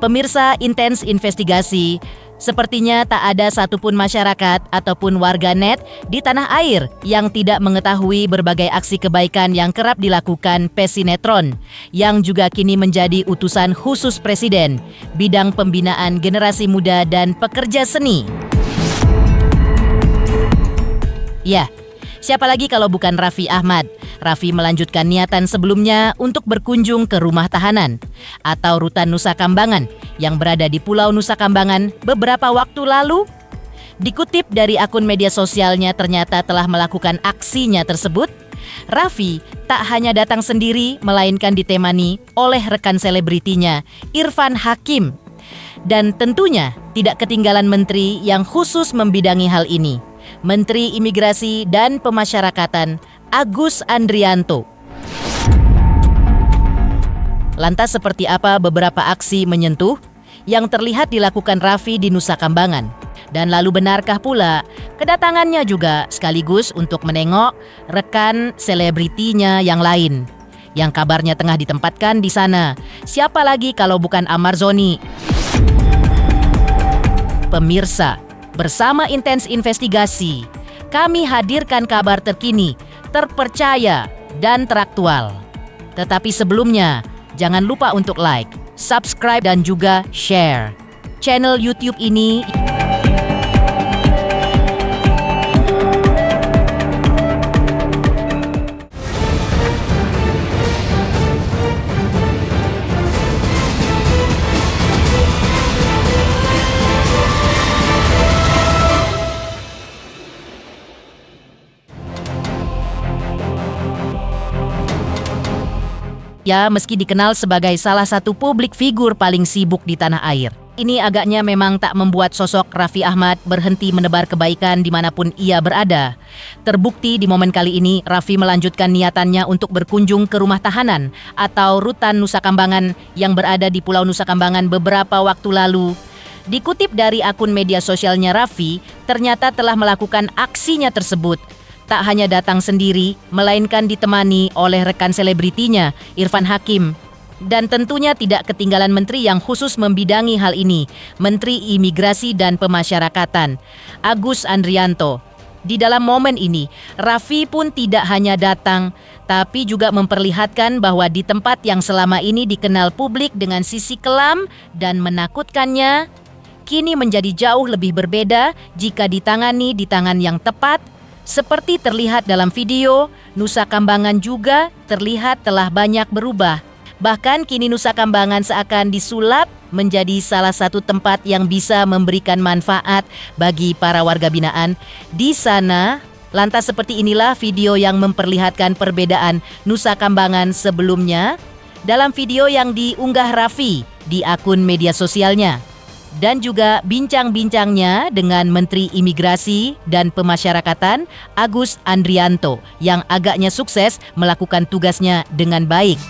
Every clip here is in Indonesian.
Pemirsa Intens Investigasi, sepertinya tak ada satupun masyarakat ataupun warganet di tanah air yang tidak mengetahui berbagai aksi kebaikan yang kerap dilakukan pesinetron, yang juga kini menjadi utusan khusus Presiden, bidang pembinaan generasi muda dan pekerja seni. Ya, siapa lagi kalau bukan Raffi Ahmad? Raffi melanjutkan niatan sebelumnya untuk berkunjung ke rumah tahanan atau Rutan Nusa Kambangan yang berada di Pulau Nusa Kambangan beberapa waktu lalu. Dikutip dari akun media sosialnya, ternyata telah melakukan aksinya tersebut. Raffi tak hanya datang sendiri, melainkan ditemani oleh rekan selebritinya, Irfan Hakim. Dan tentunya tidak ketinggalan menteri yang khusus membidangi hal ini, Menteri Imigrasi dan Pemasyarakatan Agus Andrianto. Lantas seperti apa beberapa aksi menyentuh yang terlihat dilakukan Raffi di Nusa Kambangan? Dan lalu benarkah pula kedatangannya juga sekaligus untuk menengok rekan selebritinya yang lain yang kabarnya tengah ditempatkan di sana? Siapa lagi kalau bukan Ahmad Zoni? Pemirsa, bersama Intens Investigasi, kami hadirkan kabar terkini, terpercaya, dan teraktual. Tetapi sebelumnya, jangan lupa untuk like, subscribe, dan juga share channel YouTube ini. Ya, meski dikenal sebagai salah satu publik figur paling sibuk di tanah air, ini agaknya memang tak membuat sosok Raffi Ahmad berhenti menebar kebaikan dimanapun ia berada. Terbukti di momen kali ini, Raffi melanjutkan niatannya untuk berkunjung ke rumah tahanan atau Rutan Nusa Kambangan yang berada di Pulau Nusa Kambangan beberapa waktu lalu. Dikutip dari akun media sosialnya Raffi, ternyata telah melakukan aksinya tersebut tak hanya datang sendiri, melainkan ditemani oleh rekan selebritinya, Irfan Hakim. Dan tentunya tidak ketinggalan menteri yang khusus membidangi hal ini, Menteri Imigrasi dan Pemasyarakatan, Agus Andrianto. Di dalam momen ini, Raffi pun tidak hanya datang, tapi juga memperlihatkan bahwa di tempat yang selama ini dikenal publik dengan sisi kelam dan menakutkannya, kini menjadi jauh lebih berbeda jika ditangani di tangan yang tepat. Seperti terlihat dalam video, Nusa Kambangan juga terlihat telah banyak berubah. Bahkan kini Nusa Kambangan seakan disulap menjadi salah satu tempat yang bisa memberikan manfaat bagi para warga binaan di sana. Lantas seperti inilah video yang memperlihatkan perbedaan Nusa Kambangan sebelumnya dalam video yang diunggah Raffi di akun media sosialnya. Dan juga bincang-bincangnya dengan Menteri Imigrasi dan Pemasyarakatan Agus Andrianto yang agaknya sukses melakukan tugasnya dengan baik.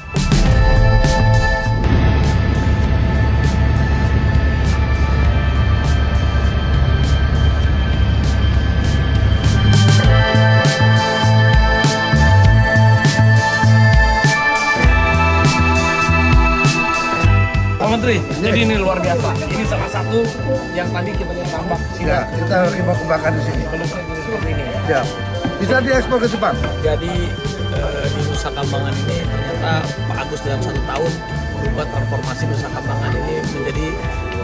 Menteri, jadi ini luar biasa. Ini salah satu yang tadi kita lihat tambak. Ya, kita lagi mau kembangkan di sini. Seperti ini ya. Ya, bisa diekspor ke Jepang. Jadi di Nusa Kambangan ini ternyata Pak Agus dalam 1 tahun merubah transformasi Nusa Kambangan ini menjadi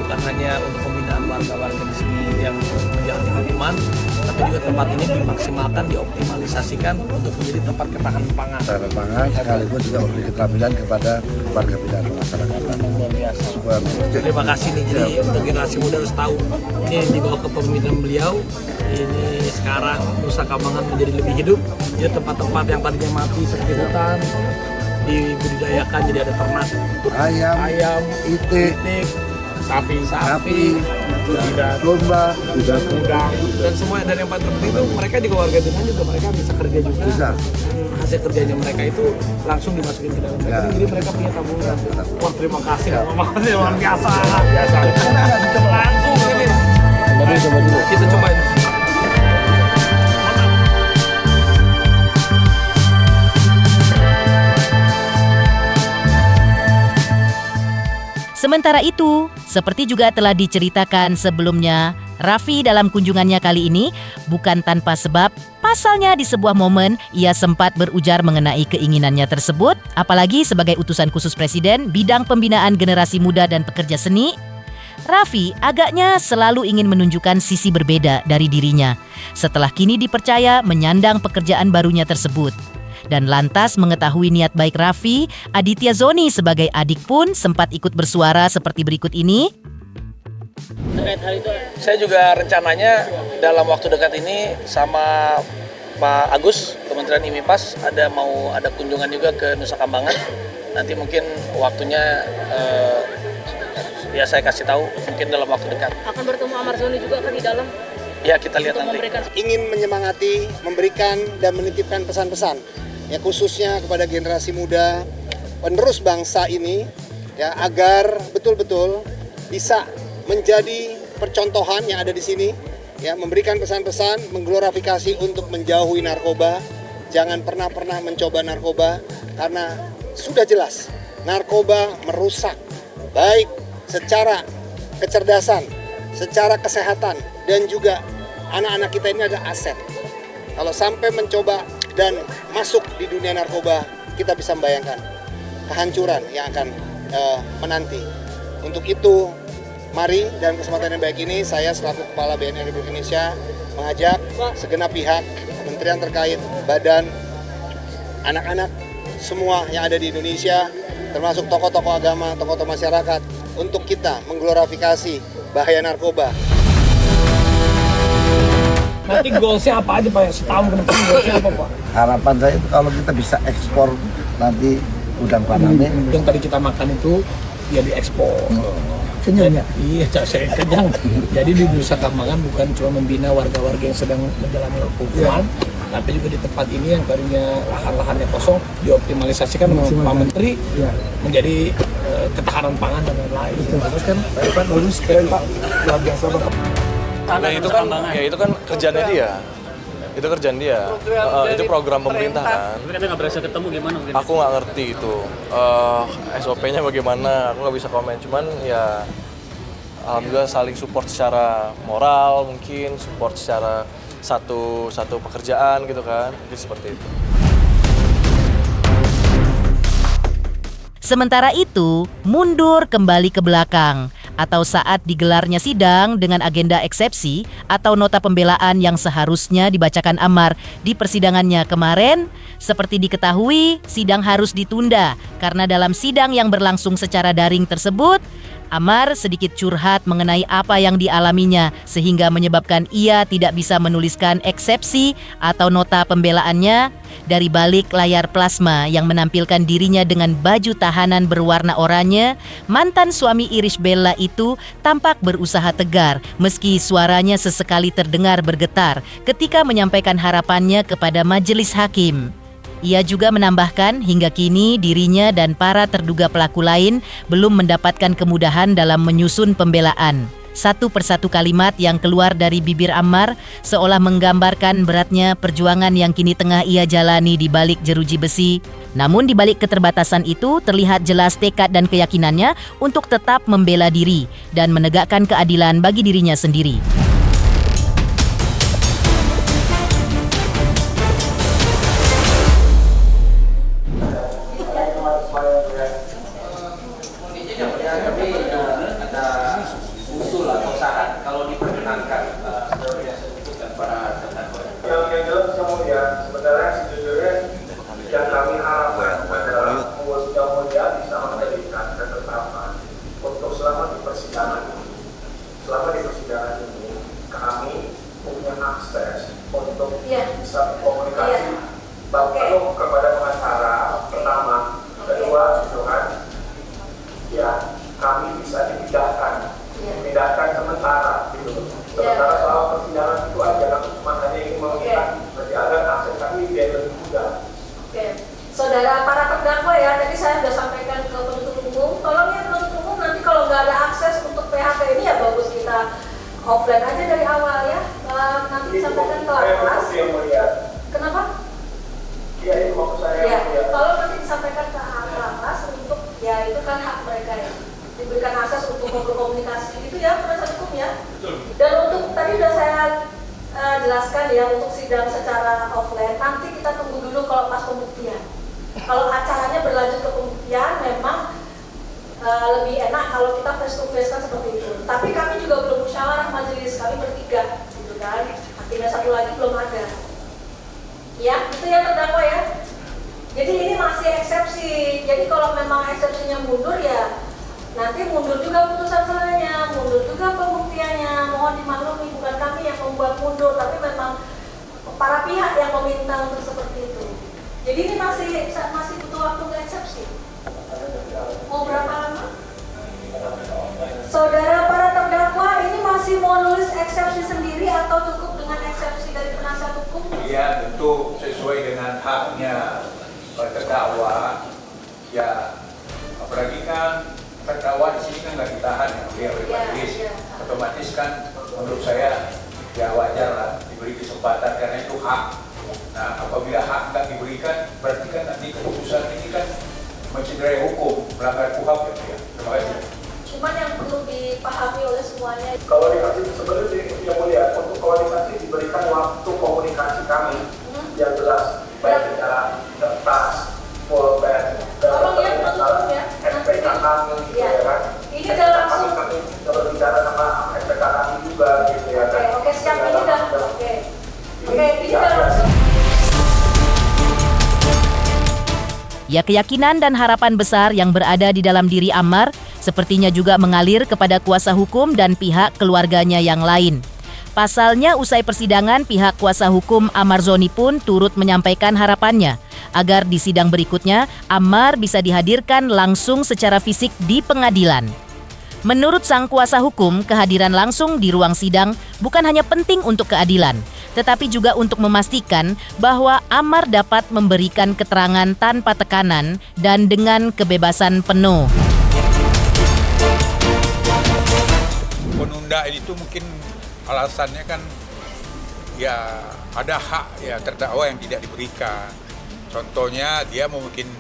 bukan hanya untuk pembinaan warga-warga di sini yang menjalani hukuman, tapi juga tempat ini dimaksimalkan, dioptimalisasikan untuk menjadi tempat ketahanan pangan. Ketahanan pangan sekaligus juga memberi keterampilan kepada warga binaan masyarakat. Luar biasa. Terima kasih nih, jadi untuk generasi muda harus tahu ini dibawa ke pemimpinan beliau. Ini sekarang Nusa Kambangan menjadi lebih hidup. Jadi tempat-tempat yang tadinya mati seperti hutan dibudidayakan, jadi ada ternak, ayam, itik, sapi, domba, udang, dan semuanya. Dan yang paling terpenting itu mereka di warga binaan juga mereka bisa kerja juga. Bisa. Hasil kerjanya mereka itu langsung dimasukin ke dalam rekening, jadi mereka punya tabungan. Wah, terima kasih, luar biasa. Langsung ini. Kita cobain. Sementara itu, seperti juga telah diceritakan sebelumnya, Raffi dalam kunjungannya kali ini bukan tanpa sebab. Pasalnya di sebuah momen ia sempat berujar mengenai keinginannya tersebut, apalagi sebagai utusan khusus Presiden bidang pembinaan generasi muda dan pekerja seni. Raffi agaknya selalu ingin menunjukkan sisi berbeda dari dirinya setelah kini dipercaya menyandang pekerjaan barunya tersebut. Dan lantas mengetahui niat baik Raffi, Aditya Zoni sebagai adik pun sempat ikut bersuara seperti berikut ini. Terkait hal itu, saya juga rencananya dalam waktu dekat ini sama Pak Agus, Kementerian IMIPAS, ada kunjungan juga ke Nusa Kambangan. Nanti mungkin waktunya ya saya kasih tahu mungkin dalam waktu dekat. Akan bertemu Amar Zoni juga kan di dalam? Ya kita lihat nanti. Ingin menyemangati, memberikan dan menitipkan pesan-pesan ya khususnya kepada generasi muda penerus bangsa ini ya agar betul-betul bisa menjadi percontohan yang ada di sini ya memberikan pesan-pesan mengglorifikasi untuk menjauhi narkoba. Jangan pernah mencoba narkoba karena sudah jelas narkoba merusak baik secara kecerdasan, secara kesehatan dan juga anak-anak kita ini adalah aset. Kalau sampai mencoba dan masuk di dunia narkoba, kita bisa membayangkan kehancuran yang akan menanti. Untuk itu, mari dalam kesempatan yang baik ini, saya selaku Kepala BNN Republik Indonesia mengajak segenap pihak, kementerian terkait, badan, anak-anak, semua yang ada di Indonesia, termasuk tokoh-tokoh agama, tokoh-tokoh masyarakat, untuk kita mengglorifikasi bahaya narkoba. Nanti goalsnya apa aja Pak? Setahun ke depan goalsnya apa Pak? Harapan saya itu kalau kita bisa ekspor nanti udang faname. Yang tadi kita makan itu ya diekspor. Kenyang ya? Iya, saya kenyang. Jadi di Nusa Kambangan bukan cuma membina warga-warga yang sedang menjalani hukuman, tapi juga di tempat ini yang tadinya lahan-lahannya kosong dioptimalisasikan oleh Pak Menteri menjadi ketahanan pangan dan lain-lain. Itu kan Pak bagus keren Pak, luar biasa Pak. Nah itu kan kerjaannya dia. Itu kerjaan dia. Itu program pemerintah kan. Tapi katanya nggak berhasil ketemu gimana mungkin? Aku nggak ngerti itu SOP-nya bagaimana. Aku nggak bisa komen. Cuman ya alhamdulillah saling support secara moral, mungkin support secara satu pekerjaan gitu kan. Mungkin seperti itu. Sementara itu, mundur kembali ke belakang atau saat digelarnya sidang dengan agenda eksepsi atau nota pembelaan yang seharusnya dibacakan Amar di persidangannya kemarin, seperti diketahui, sidang harus ditunda karena dalam sidang yang berlangsung secara daring tersebut, Amar sedikit curhat mengenai apa yang dialaminya sehingga menyebabkan ia tidak bisa menuliskan eksepsi atau nota pembelaannya dari balik layar plasma yang menampilkan dirinya dengan baju tahanan berwarna oranye. Mantan suami Irish Bella itu tampak berusaha tegar meski suaranya sesekali terdengar bergetar ketika menyampaikan harapannya kepada majelis hakim. Ia juga menambahkan hingga kini dirinya dan para terduga pelaku lain belum mendapatkan kemudahan dalam menyusun pembelaan. Satu persatu kalimat yang keluar dari bibir Amar seolah menggambarkan beratnya perjuangan yang kini tengah ia jalani di balik jeruji besi. Namun di balik keterbatasan itu terlihat jelas tekad dan keyakinannya untuk tetap membela diri dan menegakkan keadilan bagi dirinya sendiri. Selama di persidangan ini kami punya akses untuk bisa komunikasi perlu kepada pengacara pertama, kedua itu kan ya kami bisa dipindahkan sementara gitu. Sementara soal persidangan itu aja makanya ini meminta berarti agar akses kami biar lebih mudah. Saudara para terdakwa ya, tadi saya sudah sampaikan ke penuntut umum, tolong ya penuntut umum nanti kalau nggak ada akses untuk PHK ini ya bagus kita offline aja dari awal ya. Nanti disampaikan ke lapas. Kenapa? Iya itu maksud saya. Ya, tolong nanti disampaikan ke lapas untuk ya itu kan hak mereka ya. diberikan akses untuk berkomunikasi itu ya penasihat hukum ya. Dan untuk tadi sudah saya jelaskan ya, untuk sidang secara offline nanti kita tunggu dulu kalau pas pembuktian. Kalau acaranya berlanjut ke pembuktian memang lebih enak kalau kita face to face kan seperti itu. Tapi kami juga belum musyawarah majelis, kami bertiga gitu kan. Hakimnya satu lagi belum ada. Ya, itu ya terdakwa ya. Jadi ini masih eksepsi. Jadi kalau memang eksepsinya mundur ya nanti mundur juga putusan selanya, mundur juga pembuktiannya. Mohon dimaklumi, bukan kami yang membuat mundur, tapi memang para pihak yang meminta untuk seperti itu. Jadi ini masih butuh waktu untuk eksepsi. Mau berapa lama? Saudara para terdakwa ini masih mau nulis eksepsi sendiri atau cukup dengan eksepsi dari penasihat hukum? Iya, tentu sesuai dengan haknya terdakwa. Ya, apalagi kan terdakwa di sini kan nggak ditahan ya oleh majelis. Otomatis kan menurut saya ya wajar lah diberi kesempatan karena itu hak. Nah, apabila hak nggak diberikan, berarti kan nanti keputusan ini kan mencederai hukum, melanggar KUHP ya. Terima kasih. Cuman yang perlu dipahami oleh semuanya. Komunikasi sebenarnya yang mulia, untuk komunikasi diberikan waktu komunikasi kami yang jelas, baik secara kertas, pulpen, tolong ya, tutup ya. SPK kami gitu ya kan. Ini udah langsung. Kami berbicara sama SPK kami juga gitu ya kan. Oke, siap, ini udah. Oke, ini udah langsung. Ya, keyakinan dan harapan besar yang berada di dalam diri Ammar sepertinya juga mengalir kepada kuasa hukum dan pihak keluarganya yang lain. Pasalnya, usai persidangan, pihak kuasa hukum Ammar Zoni pun turut menyampaikan harapannya agar di sidang berikutnya Ammar bisa dihadirkan langsung secara fisik di pengadilan. Menurut sang kuasa hukum, kehadiran langsung di ruang sidang bukan hanya penting untuk keadilan, tetapi juga untuk memastikan bahwa Ammar dapat memberikan keterangan tanpa tekanan dan dengan kebebasan penuh. Penundaan itu mungkin alasannya kan ya ada hak ya terdakwa yang tidak diberikan. Contohnya dia mau bikin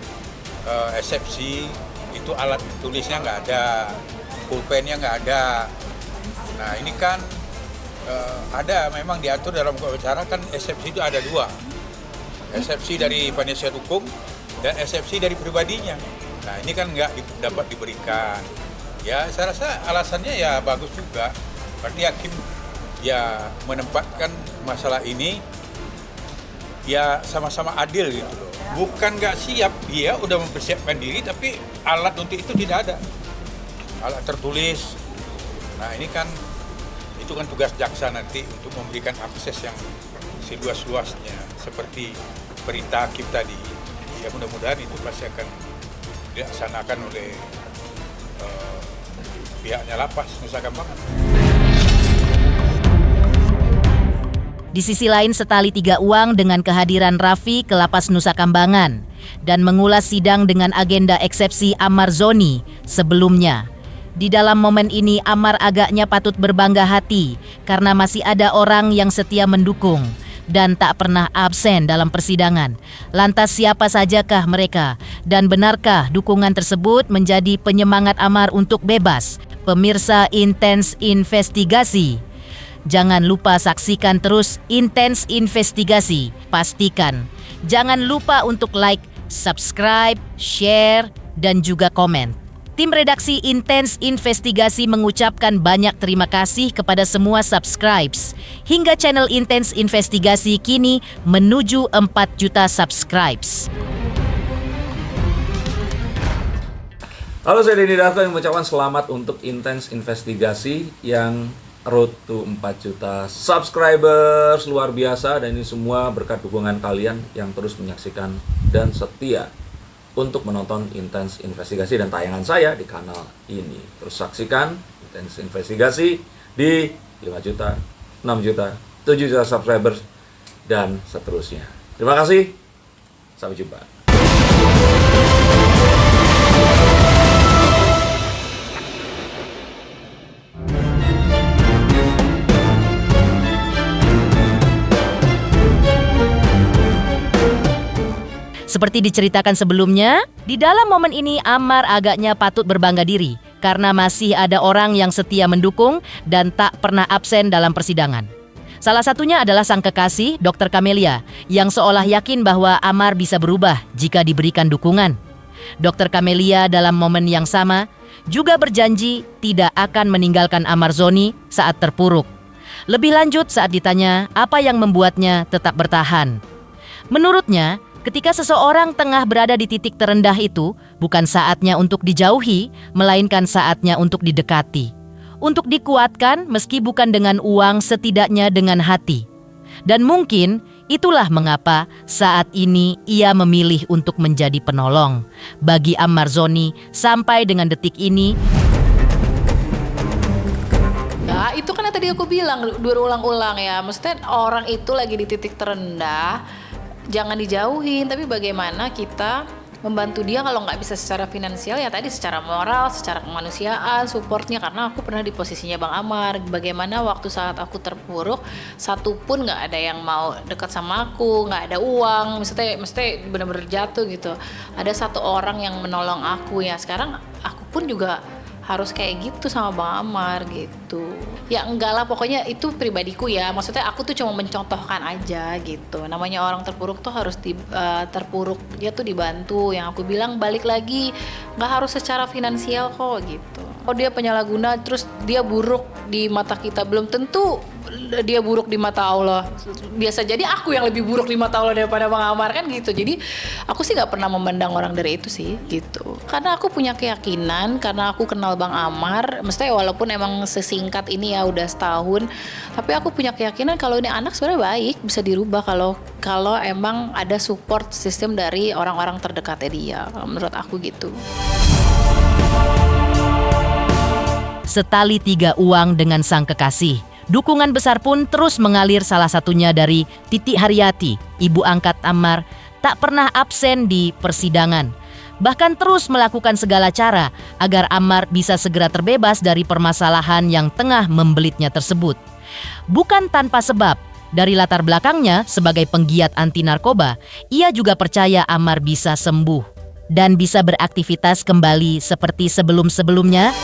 eksepsi, itu alat tulisnya nggak ada, pulpennya nggak ada. Nah ini kan ada memang diatur dalam hukum acara kan eksepsi itu ada dua. Eksepsi dari penasihat hukum dan eksepsi dari pribadinya. Nah ini kan nggak dapat diberikan. Ya saya rasa alasannya ya bagus juga. Berarti hakim ya menempatkan masalah ini ya sama-sama adil gitu loh. Bukan nggak siap, dia udah mempersiapkan diri tapi alat untuk itu tidak ada. Alat tertulis. Nah ini kan itu kan tugas jaksa nanti untuk memberikan akses yang seluas-luasnya seperti perintah hakim tadi. Ya mudah-mudahan itu pasti akan dilaksanakan oleh pihaknya lapas Nusa Kambangan. Di sisi lain, setali tiga uang dengan kehadiran Raffi ke Lapas Nusa Kambangan dan mengulas sidang dengan agenda eksepsi Ammar Zoni sebelumnya. Di dalam momen ini, Ammar agaknya patut berbangga hati karena masih ada orang yang setia mendukung dan tak pernah absen dalam persidangan. Lantas siapa sajakah mereka? Dan benarkah dukungan tersebut menjadi penyemangat Ammar untuk bebas? Pemirsa Intens Investigasi, jangan lupa saksikan terus Intens Investigasi. Pastikan jangan lupa untuk like, subscribe, share, dan juga komen. Tim redaksi Intens Investigasi mengucapkan banyak terima kasih kepada semua subscribes. Hingga channel Intens Investigasi kini menuju 4 juta subscribes. Halo, saya Denny Darto yang mengucapkan selamat untuk Intens Investigasi yang road to 4 juta subscribers. Luar biasa, dan ini semua berkat dukungan kalian yang terus menyaksikan dan setia untuk menonton Intens Investigasi dan tayangan saya di kanal ini. Terus saksikan Intens Investigasi di 5 juta, 6 juta, 7 juta subscribers, dan seterusnya. Terima kasih, sampai jumpa. Seperti diceritakan sebelumnya, di dalam momen ini Ammar agaknya patut berbangga diri karena masih ada orang yang setia mendukung dan tak pernah absen dalam persidangan. Salah satunya adalah sang kekasih, Dr. Camelia, yang seolah yakin bahwa Amar bisa berubah jika diberikan dukungan. Dr. Camelia dalam momen yang sama juga berjanji tidak akan meninggalkan Amar Zoni saat terpuruk. Lebih lanjut saat ditanya apa yang membuatnya tetap bertahan. Menurutnya, ketika seseorang tengah berada di titik terendah itu, bukan saatnya untuk dijauhi, melainkan saatnya untuk didekati. Untuk dikuatkan meski bukan dengan uang, setidaknya dengan hati. Dan mungkin itulah mengapa saat ini ia memilih untuk menjadi penolong. Bagi Amar Zoni, sampai dengan detik ini, ya, itu kan yang tadi aku bilang berulang-ulang ya. Maksudnya orang itu lagi di titik terendah, jangan dijauhin. Tapi bagaimana kita membantu dia kalau nggak bisa secara finansial, ya tadi secara moral, secara kemanusiaan, supportnya. Karena aku pernah di posisinya Bang Amar. Bagaimana waktu saat aku terpuruk, satu pun nggak ada yang mau dekat sama aku, nggak ada uang. Maksudnya benar-benar jatuh gitu. Ada satu orang yang menolong aku ya. Sekarang aku pun juga harus kayak gitu sama Bang Amar gitu. Ya enggak lah, pokoknya itu pribadiku ya. Maksudnya aku tuh cuma mencontohkan aja gitu. Namanya orang terpuruk tuh harus terpuruk dia tuh dibantu. Yang aku bilang balik lagi, nggak harus secara finansial kok gitu. Oh dia penyalahguna terus dia buruk di mata kita, belum tentu dia buruk di mata Allah. Biasa jadi aku yang lebih buruk di mata Allah daripada Bang Amar kan gitu. Jadi aku sih nggak pernah memandang orang dari itu sih gitu. Karena aku punya keyakinan, karena aku kenal Bang Amar, mestinya walaupun emang sesingkat ini ya udah setahun, tapi aku punya keyakinan kalau ini anak sebenarnya baik, bisa dirubah kalau emang ada support sistem dari orang-orang terdekatnya dia. Menurut aku gitu. setali 3 uang dengan sang kekasih. Dukungan besar pun terus mengalir, salah satunya dari Titi Haryati, ibu angkat Amar, tak pernah absen di persidangan. Bahkan terus melakukan segala cara agar Amar bisa segera terbebas dari permasalahan yang tengah membelitnya tersebut. Bukan tanpa sebab, dari latar belakangnya sebagai penggiat anti narkoba, ia juga percaya Amar bisa sembuh dan bisa beraktivitas kembali seperti sebelum-sebelumnya.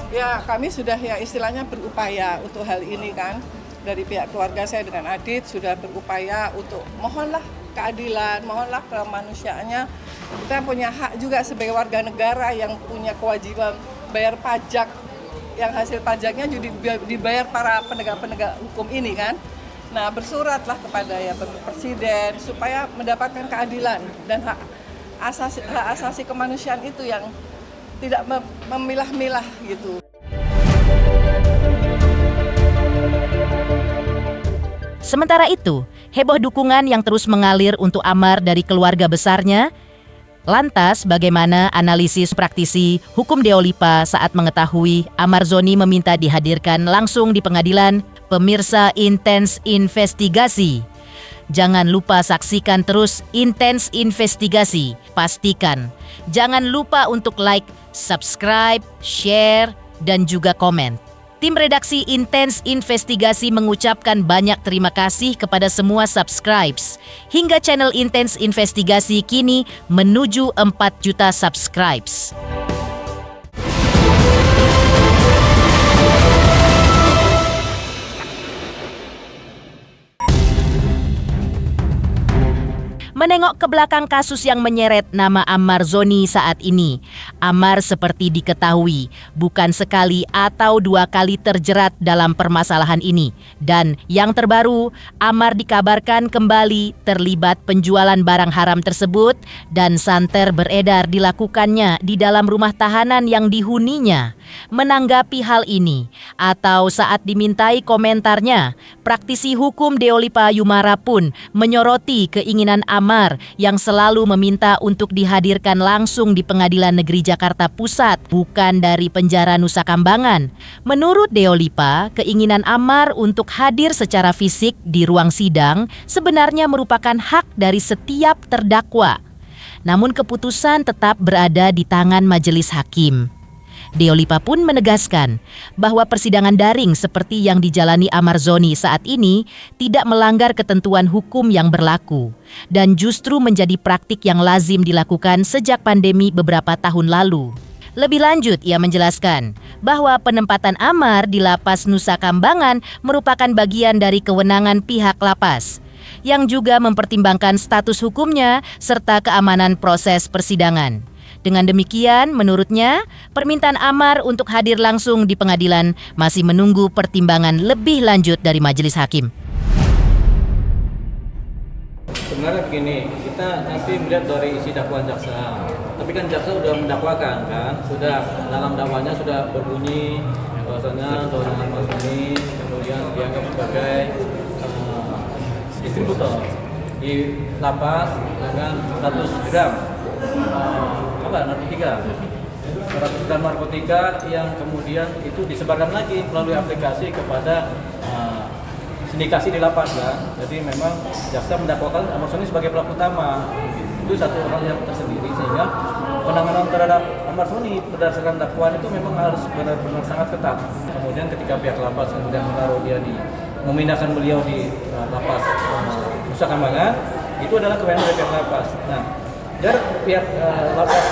Ya, kami sudah ya istilahnya berupaya untuk hal ini kan. Dari pihak keluarga saya dengan Adit sudah berupaya untuk mohonlah keadilan, mohonlah kemanusiaannya. Kita punya hak juga sebagai warga negara yang punya kewajiban bayar pajak, yang hasil pajaknya juga dibayar para penegak-penegak hukum ini kan. Nah, bersuratlah kepada ya Presiden supaya mendapatkan keadilan dan hak asasi kemanusiaan itu yang tidak memilah-milah gitu. Sementara itu, heboh dukungan yang terus mengalir untuk Amar dari keluarga besarnya. Lantas, bagaimana analisis praktisi hukum Deolipa saat mengetahui Amar Zoni meminta dihadirkan langsung di pengadilan? Pemirsa Intens Investigasi, jangan lupa saksikan terus Intens Investigasi. Pastikan, jangan lupa untuk like, subscribe, share, dan juga komen. Tim redaksi Intens Investigasi mengucapkan banyak terima kasih kepada semua subscribes. Hingga channel Intens Investigasi kini menuju 4 juta subscribes. Menengok ke belakang kasus yang menyeret nama Amar Zoni saat ini, Amar seperti diketahui bukan sekali atau 2 kali terjerat dalam permasalahan ini. Dan yang terbaru, Amar dikabarkan kembali terlibat penjualan barang haram tersebut dan santer beredar dilakukannya di dalam rumah tahanan yang dihuninya. Menanggapi hal ini atau saat dimintai komentarnya, praktisi hukum Deolipa Yumara pun menyoroti keinginan Amar yang selalu meminta untuk dihadirkan langsung di Pengadilan Negeri Jakarta Pusat, bukan dari penjara Nusa Kambangan. Menurut Deolipa, keinginan Amar untuk hadir secara fisik di ruang sidang sebenarnya merupakan hak dari setiap terdakwa. Namun keputusan tetap berada di tangan majelis hakim. Deolipa pun menegaskan bahwa persidangan daring seperti yang dijalani Ahmad Zoni saat ini tidak melanggar ketentuan hukum yang berlaku dan justru menjadi praktik yang lazim dilakukan sejak pandemi beberapa tahun lalu. Lebih lanjut, ia menjelaskan bahwa penempatan Amar di Lapas Nusa Kambangan merupakan bagian dari kewenangan pihak lapas, yang juga mempertimbangkan status hukumnya serta keamanan proses persidangan. Dengan demikian, menurutnya, permintaan Amar untuk hadir langsung di pengadilan masih menunggu pertimbangan lebih lanjut dari majelis hakim. Sebenarnya begini, kita nanti melihat dari isi dakwaan jaksa. Tapi kan jaksa sudah mendakwakan kan, sudah dalam dakwanya sudah berbunyi bahwasanya seorang Ahmad Zoni kemudian dianggap sebagai distributor di lapas dengan status gram narkotika, 100 gram narkotika yang kemudian itu disebarkan lagi melalui aplikasi kepada sindikasi di lapas kan. Jadi memang jaksa mendakwakan Ahmad Zoni sebagai pelaku utama. Itu satu hal yang tersendiri, sehingga penanganan terhadap Ahmad Zoni berdasarkan dakwaan itu memang harus benar-benar sangat ketat. Kemudian ketika pihak lapas kemudian menaruh dia memindahkan beliau di lapas Nusa Kambangan, itu adalah kewenangan dari pihak lapas. Nah, jarak pihak lapas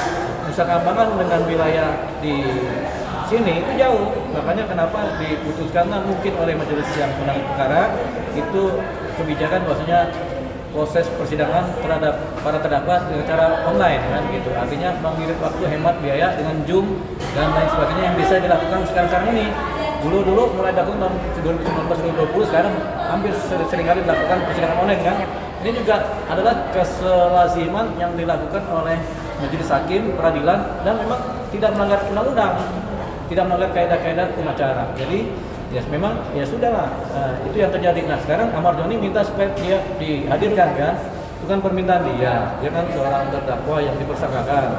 Nusa Kambangan dengan wilayah di sini itu jauh, makanya kenapa diputuskanlah mungkin oleh majelis yang menangani perkara itu kebijakan bahwasanya proses persidangan terhadap para terdakwa dengan cara online kan gitu. Artinya mengirit waktu, hemat biaya dengan Zoom dan lain sebagainya yang bisa dilakukan sekarang ini. Dulu mulai dilakukan tahun 2019-2020, sekarang hampir seringkali dilakukan persidangan online kan. Ini juga adalah keselaziman yang dilakukan oleh majelis hakim peradilan dan memang tidak melanggar undang-undang, tidak melanggar kaidah-kaidah hukum acara. Jadi ya memang ya sudahlah, itu yang terjadi. Nah sekarang Ahmad Zoni minta supaya dia dihadirkan kan, itu kan permintaan dia kan seorang terdakwa yang dipersangkakan.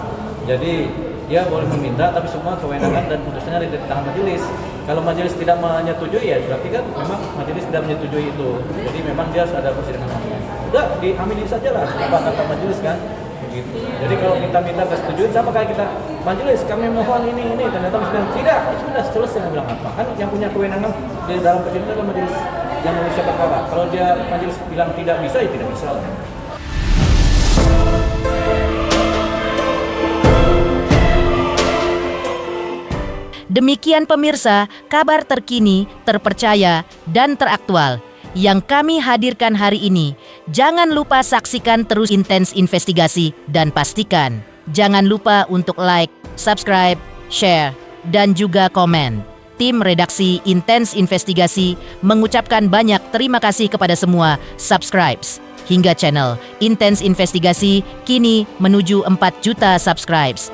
Jadi dia boleh meminta, tapi semua kewenangan dan putusannya di tangan majelis. Kalau majelis tidak menyetujui ya berarti kan memang majelis tidak menyetujui itu. Jadi memang dia harus ada persidangan online. Udah diamini saja lah apa kata majelis kan. Begitu. Jadi kalau kita minta kesetujuan sama kayak kita majelis kami mohon ini ternyata tidak, sudah selesai bilang apa kan yang punya kewenangan di dalam persidangan adalah majelis yang mengurusi perkara. Kalau dia majelis bilang tidak bisa ya tidak bisa lah. Demikian pemirsa, kabar terkini, terpercaya, dan teraktual yang kami hadirkan hari ini. Jangan lupa saksikan terus Intens Investigasi dan pastikan jangan lupa untuk like, subscribe, share, dan juga komen. Tim redaksi Intens Investigasi mengucapkan banyak terima kasih kepada semua subscribes hingga channel Intens Investigasi kini menuju 4 juta subscribes.